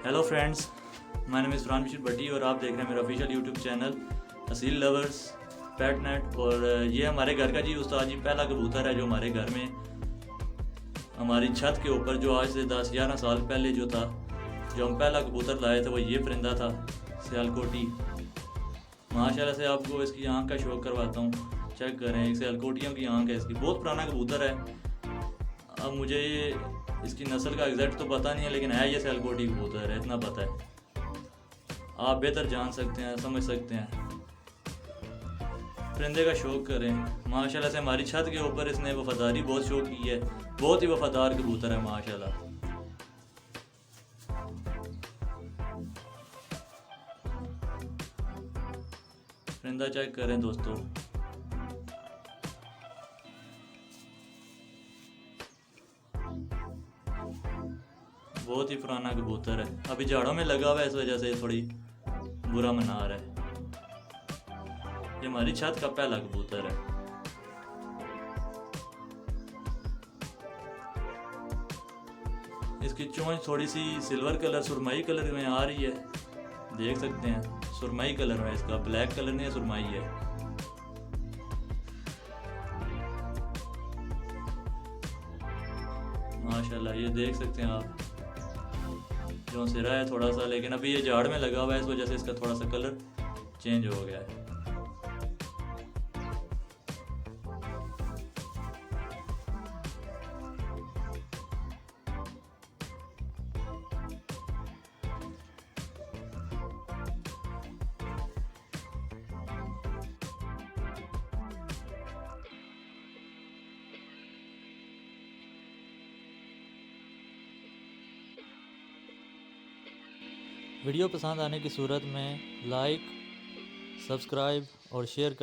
Hello friends, my name is Farhan Bashir Bhatti और आप देख रहे हैं मेरा official YouTube channel Aseel lovers pet net. और ये हमारे घर का जी उस्ताद जी पहला कबूतर है जो हमारे घर में हमारी छत के ऊपर जो आज से 10-11 साल पहले जो था, जो हम पहला कबूतर लाए थे वो ये परिंदा था, सियालकोटी। माशाल्लाह से आपको इसकी आँख का शौक करवाता हूँ, चेक करें। एक सियालकोटियों की आँख है इसकी, बहुत पुराना कबूतर है। अब मुझे ये इसकी नस्ल का एग्जैक्ट तो पता नहीं है, लेकिन है ये सियालकोटी कबूतर है, इतना पता है। आप बेहतर जान सकते हैं, समझ सकते हैं। परिंदे का शौक करें। माशाल्लाह से हमारी छत के ऊपर इसने वफादारी बहुत शौक की है, बहुत ही वफादार कबूतर है माशाल्लाह। परिंदा चेक करें दोस्तों। बहुत ही पुराना कबूतर है, अभी झाड़ों में लगा हुआ है, इस वजह से थोड़ी बुरा मना रहा है। ये हमारी छत का पहला कबूतर है। इसकी चोंच थोड़ी सी सिल्वर कलर, सुरमई कलर में आ रही है, देख सकते हैं। सुरमई कलर में इसका, ब्लैक कलर नहीं है, सुरमई है। माशाल्लाह ये देख सकते हैं आप, जो सिरा है थोड़ा सा, लेकिन अभी ये झाड़ में लगा हुआ है, इस वजह से इसका थोड़ा सा कलर चेंज हो गया है। वीडियो पसंद आने की सूरत में लाइक, सब्सक्राइब और शेयर